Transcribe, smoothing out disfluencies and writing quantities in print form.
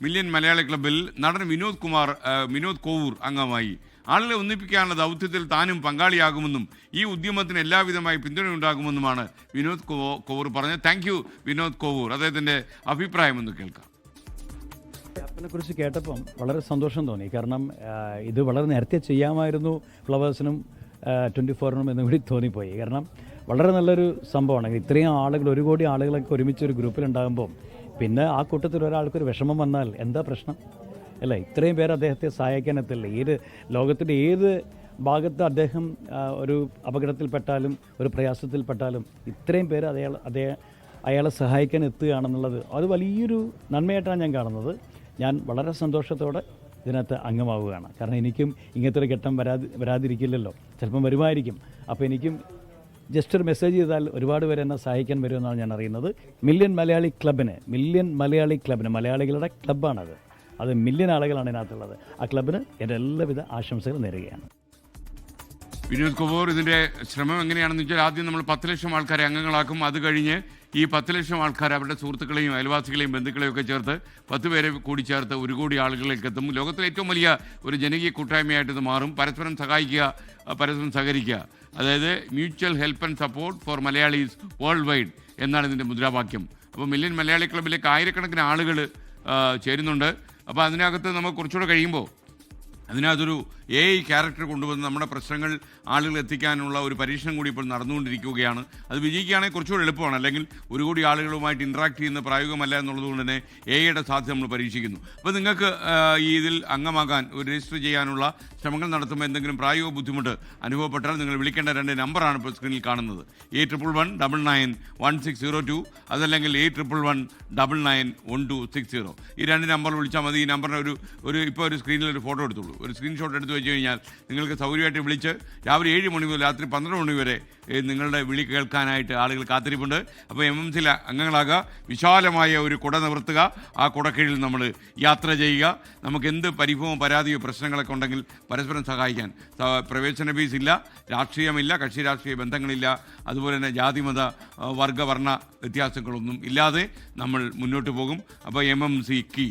Million Malayali ക്ലബ്ബിൽ നടൻ വിനോദ് കോവൂർ അംഗമായി. ആളുകളെ ഒന്നിപ്പിക്കാനുള്ള ദൗത്യത്തിൽ താനും പങ്കാളിയാകുമെന്നും ഈ ഉദ്യമത്തിന് എല്ലാവിധമായി പിന്തുണയുണ്ടാകുമെന്നുമാണ് വിനോദ് കോവൂർ പറഞ്ഞത്. Thank you Vinod Kovoor. അദ്ദേഹത്തിൻ്റെ അഭിപ്രായമൊന്ന് കേൾക്കാം. കുറിച്ച് കേട്ടപ്പം വളരെ സന്തോഷം തോന്നി. കാരണം ഇത് വളരെ നേരത്തെ ചെയ്യാമായിരുന്നു ഫ്ലവേഴ്സിനും 24-നും എന്നും കൂടി തോന്നിപ്പോയി. കാരണം വളരെ നല്ലൊരു സംഭവമാണ്. ഇത്രയും ആളുകൾ, 1 കോടി ആളുകളൊക്കെ ഒരുമിച്ച് ഒരു ഗ്രൂപ്പിലുണ്ടാകുമ്പോൾ പിന്നെ ആ കൂട്ടത്തിൽ ഒരാൾക്കൊരു വിഷമം വന്നാൽ എന്താ പ്രശ്നം അല്ല? ഇത്രയും പേര് അദ്ദേഹത്തെ സഹായിക്കാൻ എത്തില്ല. ലോകത്തിൻ്റെ ഏത് ഭാഗത്ത് അദ്ദേഹം ഒരു അപകടത്തിൽപ്പെട്ടാലും ഒരു പ്രയാസത്തിൽപ്പെട്ടാലും ഇത്രയും പേര് അയാളെ സഹായിക്കാൻ എത്തുകയാണെന്നുള്ളത് അത് വലിയൊരു നന്മയായിട്ടാണ് ഞാൻ കാണുന്നത്. ഞാൻ വളരെ സന്തോഷത്തോടെ ഇതിനകത്ത് അംഗമാവുകയാണ്. കാരണം എനിക്കും ഇങ്ങനത്തെ ഒരു ഘട്ടം വരാതിരിക്കില്ലല്ലോ, ചിലപ്പം വരുമായിരിക്കും. അപ്പോൾ എനിക്കും ജസ്റ്റ് ഒരു മെസ്സേജ് ചെയ്താൽ ഒരുപാട് പേര് എന്നെ സഹായിക്കാൻ വരുമെന്നാണ് ഞാൻ അറിയുന്നത്. മില്യൺ മലയാളി ക്ലബിന് മലയാളികളുടെ ക്ലബ്ബാണത്. അത് മില്യൺ ആളുകളാണ് ഇതിനകത്തുള്ളത്. ആ ക്ലബിന് എൻ്റെ എല്ലാവിധ ആശംസകൾ നേരുകയാണ്. വിനോദ് കോവൂർ ഇതിൻ്റെ ശ്രമം എങ്ങനെയാണെന്ന് വെച്ചാൽ ആദ്യം നമ്മൾ 10 ലക്ഷം ആൾക്കാരെ അംഗങ്ങളാക്കും. അത് കഴിഞ്ഞ് ഈ 10 ലക്ഷം ആൾക്കാർ അവരുടെ സുഹൃത്തുക്കളെയും അയൽവാസികളെയും ബന്ധുക്കളെയും ഒക്കെ ചേർത്ത് 10 പേരെ കൂടി ചേർത്ത് 1 കോടി ആളുകളിലേക്ക് എത്തും. ലോകത്തിലെ ഏറ്റവും വലിയ ഒരു ജനകീയ കൂട്ടായ്മയായിട്ട് ഇത് മാറും. പരസ്പരം സഹായിക്കുക, പരസ്പരം സഹകരിക്കുക, അതായത് mutual help and support for Malayalis world wide എന്നാണ് ഇതിൻ്റെ മുദ്രാവാക്യം. അപ്പോൾ മില്യൺ മലയാളി ക്ലബ്ബിലേക്ക് ആയിരക്കണക്കിന് ആളുകൾ ചേരുന്നുണ്ട്. അപ്പോൾ അതിനകത്ത് നമുക്ക് കുറച്ചുകൂടെ കഴിയുമ്പോൾ അതിനകത്തൊരു AI ക്യാരക്ടർ കൊണ്ടുവന്ന് നമ്മുടെ പ്രശ്നങ്ങൾ ആളുകൾ എത്തിക്കാനുള്ള ഒരു പരീക്ഷണം കൂടി ഇപ്പോൾ നടന്നുകൊണ്ടിരിക്കുകയാണ്. അത് വിജയിക്കുകയാണെങ്കിൽ കുറച്ചുകൂടി എളുപ്പമാണ്. അല്ലെങ്കിൽ 1 കോടി ആളുകളുമായിട്ട് ഇൻട്രാക്ട് ചെയ്യുന്ന പ്രായോഗികമല്ല എന്നുള്ളതുകൊണ്ട് തന്നെ AIയുടെ സാധ്യത നമ്മൾ പരീക്ഷിക്കുന്നു. അപ്പോൾ നിങ്ങൾക്ക് ഇതിൽ അംഗമാകാൻ രജിസ്റ്റർ ചെയ്യാനുള്ള ശ്രമങ്ങൾ നടത്തുമ്പോൾ എന്തെങ്കിലും പ്രായോഗിക ബുദ്ധിമുട്ട് അനുഭവപ്പെട്ടാൽ നിങ്ങൾ വിളിക്കേണ്ട 2 നമ്പറാണ് ഇപ്പോൾ സ്ക്രീനിൽ കാണുന്നത്. 8111991602 അതല്ലെങ്കിൽ 8111991260. ഈ 2 നമ്പർ വിളിച്ചാൽ മതി. ഈ നമ്പറിന് ഇപ്പോൾ ഒരു സ്ക്രീനിൽ ഒരു ഫോട്ടോ എടുത്തുള്ളൂ. ഒരു സ്ക്രീൻഷോട്ട് എടുത്ത് വെച്ച് കഴിഞ്ഞാൽ നിങ്ങൾക്ക് സൗകര്യമായിട്ട് വിളിച്ച് രാവിലെ 7 മണി മുതൽ രാത്രി 12 മണി വരെ നിങ്ങളുടെ വിളി കേൾക്കാനായിട്ട് ആളുകൾ കാത്തിരിപ്പുണ്ട്. അപ്പോൾ MMCയിൽ അംഗങ്ങളാകുക, വിശാലമായ ഒരു കുട നിവർത്തുക, ആ കുടക്കീഴിൽ നമ്മൾ യാത്ര ചെയ്യുക. നമുക്ക് എന്ത് പരിഭവമോ പരാതിയോ പ്രശ്നങ്ങളൊക്കെ ഉണ്ടെങ്കിൽ പരസ്പരം സഹായിക്കാൻ. പ്രവേശന ഫീസ് ഇല്ല, രാഷ്ട്രീയമില്ല, കക്ഷി രാഷ്ട്രീയ ബന്ധങ്ങളില്ല, അതുപോലെ തന്നെ ജാതിമത വർഗവർണ്ണ വ്യത്യാസങ്ങളൊന്നും ഇല്ലാതെ നമ്മൾ മുന്നോട്ട് പോകും. അപ്പോൾ MMC കീ